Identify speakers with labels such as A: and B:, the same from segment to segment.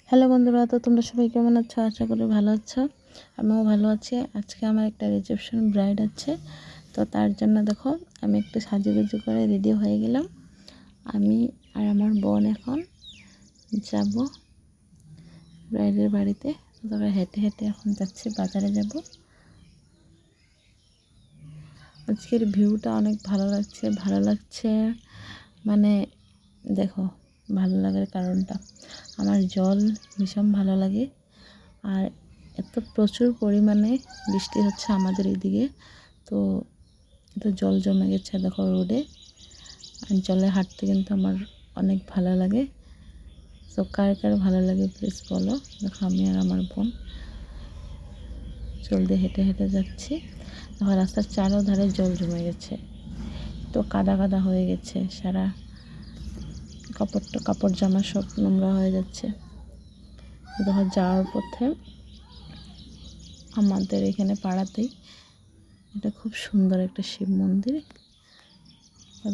A: Hello বন্ধুরা, তো তোমরা সবাই কেমন আছো? আশা করি ভালো আছো। আমিও ভালো আছি। আজকে আমার একটা রিসেপশন ব্রাইড আছে, তো তার জন্য দেখো আমি একটু সাজুগুজু করে রেডি হয়ে গেলাম। আমি আর আমার বোন এখন যাব ব্রাইডের বাড়িতে। তবে হেঁটে হেঁটে এখন যাচ্ছি, বাজারে যাব। আজকের ভিউটা অনেক ভালো লাগছে। মানে দেখো, ভালো লাগার কারণটা, আমার জল ভীষণ ভালো লাগে। আর এত প্রচুর পরিমাণে বৃষ্টি হচ্ছে আমাদের এইদিকে, তো জল জমে গেছে দেখো রোডে। আর জলে হাঁটতে কিন্তু আমার অনেক ভালো লাগে। তো কার কার ভালো লাগে প্লিজ বলো। দেখো আমি আর আমার বোন জলদি হেঁটে হেঁটে যাচ্ছি। দেখো রাস্তার চারোধারে জল জমে গেছে, তো কাদা কাদা হয়ে গেছে, সারা কাপড় জামা সব নোংরা হয়ে যাচ্ছে। দেখো যাওয়ার পথে আমাদের এখানে পাড়াতেই এটা খুব সুন্দর একটা শিব মন্দির।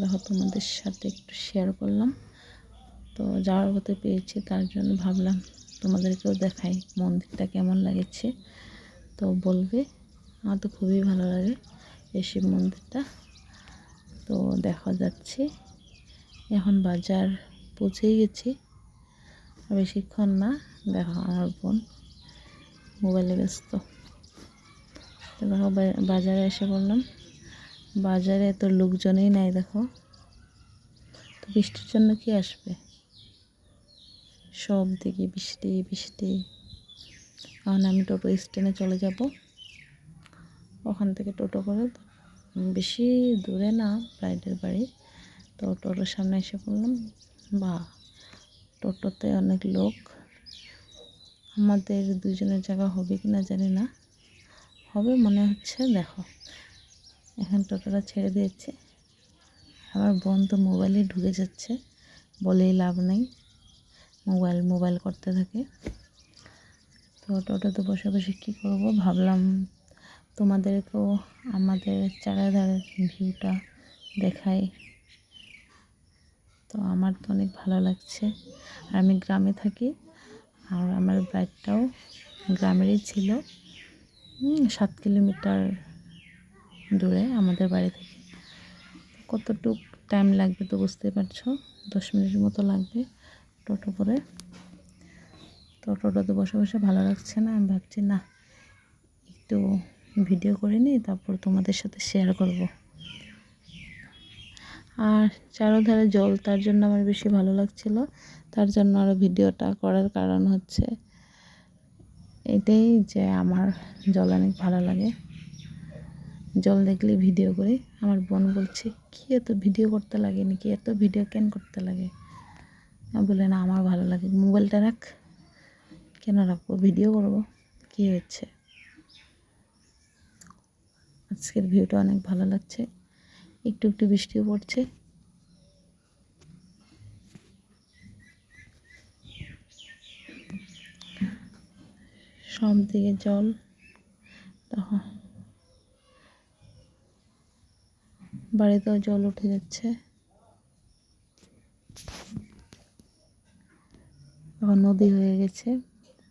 A: দেখো তোমাদের সাথে একটু শেয়ার করলাম। তো যাওয়ার পথে পেয়েছি, তার জন্য ভাবলাম তোমাদেরকেও দেখাই মন্দিরটা কেমন লাগছে। তো বলবে, আমার তো খুবই ভালো লাগে এই শিব মন্দিরটা। তো দেখা যাচ্ছে এখন বাজার পৌঁছেই গেছি, বেশিক্ষণ না। দেখো আমার বোন মোবাইলে ব্যস্ত। তো দেখো বাজারে এসে বললাম, বাজারে তো লোকজনই নাই। দেখো তো বৃষ্টির জন্য কি আসবে, সব দিকে বৃষ্টি বৃষ্টি। এখন আমি টোটো স্ট্যান্ডে চলে যাব, ওখান থেকে টোটো করে, বেশি দূরে না ব্রাইডের বাড়ি। তো টোটোর সামনে এসে পড়লাম। বা টোটোতে অনেক লোক, আমাদের দুজনের জায়গা হবে কি না জানি না, হবে মনে হচ্ছে। দেখো এখন টোটোটা ছেড়ে দিয়েছে, আমার বোন তো মোবাইলে ঢুকে যাচ্ছে, বলেই লাভ নেই, মোবাইল করতে থাকে। তো টোটোতে বসে বসে কী করবো, ভাবলাম তোমাদেরকেও আমাদের চারিধারের ভিউটা দেখাই। তো আমার তো অনেক ভালো লাগছে। আর আমি গ্রামে থাকি, আর আমার ব্রাইডটাও গ্রামেরই ছিল। 7 কিলোমিটার দূরে আমাদের বাড়ি থেকে। কতটুক টাইম লাগবে তো বুঝতে পারছো, 10 মিনিটের মতো লাগবে টোটো করে। তো টোটোতে বসে বসে ভালো লাগছে না, আমি ভাবছি না একটু ভিডিও করে নিই, তারপর তোমাদের সাথে শেয়ার করব। আর চারোধারে জল, তার জন্য আমার বেশি ভালো লাগছিল। তার জন্য আরও ভিডিওটা করার কারণ হচ্ছে এটাই যে আমার জল অনেক ভালো লাগে, জল দেখলে ভিডিও করি। আমার বোন বলছে, কি এত ভিডিও করতে লাগে নাকি, এত ভিডিও কেন করতে লাগে? আমি বলি না, আমার ভালো লাগে। মোবাইলটা রাখ। কেন রাখবো, ভিডিও করব, কি হচ্ছে। আজকের ভিউটা অনেক ভালো লাগছে, একটু একটু বৃষ্টিও পড়ছে। সব দিকে জল, দেখো বাড়িতেও জল উঠে যাচ্ছে। এখন নদী হয়ে গেছে,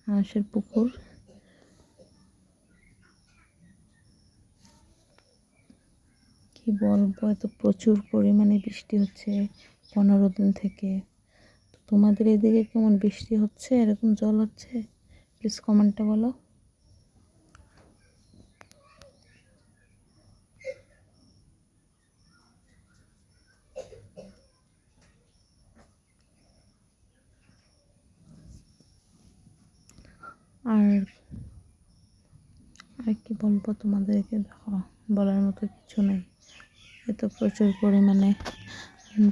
A: মানুষের পুকুর। কি বলবো, এত প্রচুর পরিমাণে বৃষ্টি হচ্ছে 15 দিন থেকে। তোমাদের এদিকে কেমন বৃষ্টি হচ্ছে, এরকম জল হচ্ছে? প্লিজ কমেন্টে বলো। আর আর কি বলবো তোমাদেরকে, দেখো বলার মতো কিছু নেই, এত প্রচুর পরিমাণে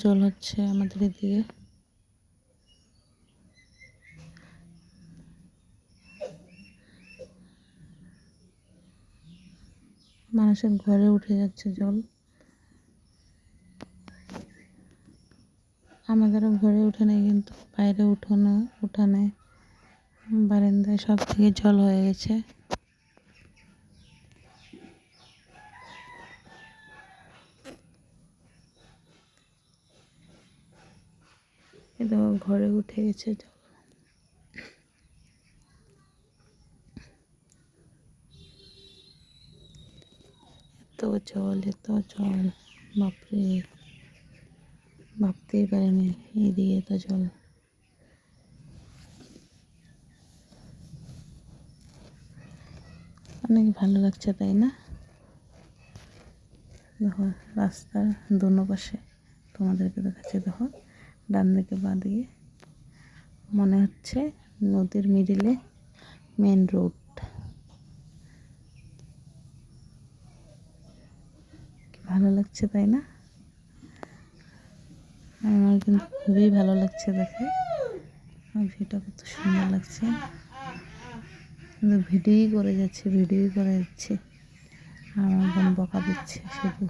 A: জল হচ্ছে আমাদের এদিকে। মানুষের ঘরে উঠে যাচ্ছে জল, আমাদেরও ঘরে উঠে নেই, কিন্তু বাইরে উঠানে বারান্দায় সব থেকে জল হয়ে গেছে। কিন্তু ঘরে উঠে গেছে জল। এত জল, বাপরে, ভাবতেই পারিনি এইদিকে এত জল। অনেক ভালো লাগছে, তাই না? দেখো রাস্তার দোনো পাশে তোমাদেরকে দেখাচ্ছি। দেখো ডান দিকে বাঁ দিকে মনে হচ্ছে নদীর মিডিলে মেন রোড। ভালো লাগছে, তাই না? আমার কিন্তু খুবই ভালো লাগছে দেখে। ভিউটা কত সুন্দর লাগছে। কিন্তু ভিডিওই করে যাচ্ছে। আমার বোন বকা দিচ্ছে শুধু।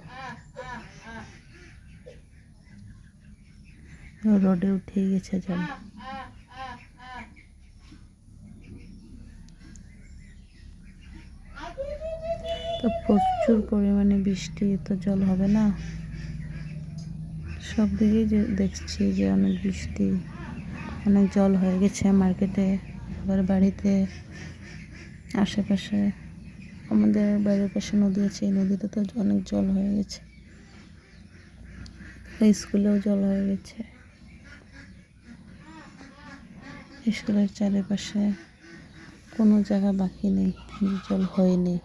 A: রোডে উঠে গেছে জল। তো প্রচুর পরিমাণে বৃষ্টি, তো জল হবে না? সব দিকেই যে দেখছি যে অনেক বৃষ্টি, অনেক জল হয়ে গেছে মার্কেটে, আবার বাড়িতে, আশেপাশে। আমাদের বাড়ির পাশে নদী আছে, এই নদীতে তো অনেক জল হয়ে গেছে। স্কুলেও জল হয়ে গেছে। স্কুলের চারিপাশে কোনো জায়গা বাকি নেই, জল হয়নি।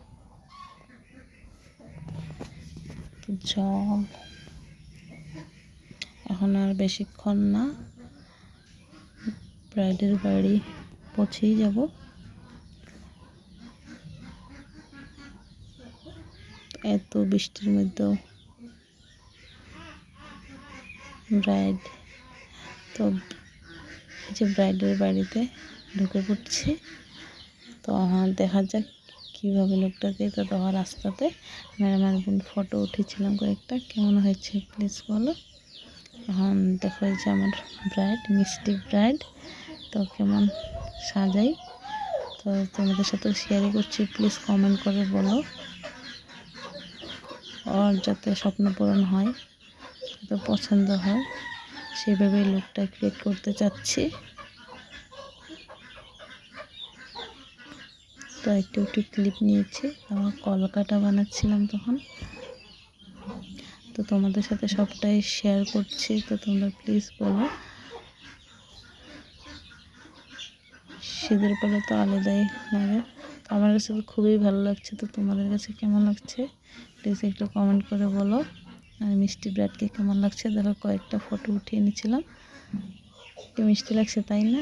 A: জল এখন আর বেশিক্ষণ না, ব্রাইডের বাড়ি পৌঁছেই যাব। এত বৃষ্টির মধ্যেও ব্রাইড, তো এই যে ব্রাইডের বাড়িতে ঢুকে পড়ছি। তো দেখা যাক কীভাবে লোকটাকে। তো দেওয়া রাস্তাতে আমার বোন ফটো উঠেছিলাম কয়েকটা, কেমন হয়েছে প্লিজ বলো। এখন দেখো এই যে আমার ব্রাইড, মিষ্টি ব্রাইড, তো কেমন সাজাই তো তোমাদের সাথে শেয়ারই করছি। প্লিজ কমেন্ট করে বলো, ওর যাতে স্বপ্ন পূরণ হয়, যাতে পছন্দ হয়, সেভাবেই লুকটা ক্রিয়েট করতে চাচ্ছি। তো একটু ক্লিপ নিয়েছি, আমার কলকাটা বানাচ্ছিলাম তখন। তো তোমাদের সাথে সবটাই শেয়ার করছি। তো তোমরা প্লিজ বলো। শীতের পরে তো আলাদাই লাগে। আমার কাছে তো খুবই ভালো লাগছে। তো তোমাদের কাছে কেমন লাগছে প্লিজ একটু কমেন্ট করে বলো। আর মিষ্টি ব্রাইডকে কেমন লাগছে দেখো, কয়েকটা ফটো উঠিয়ে নিয়েছিলাম। একটু মিষ্টি লাগছে, তাই না?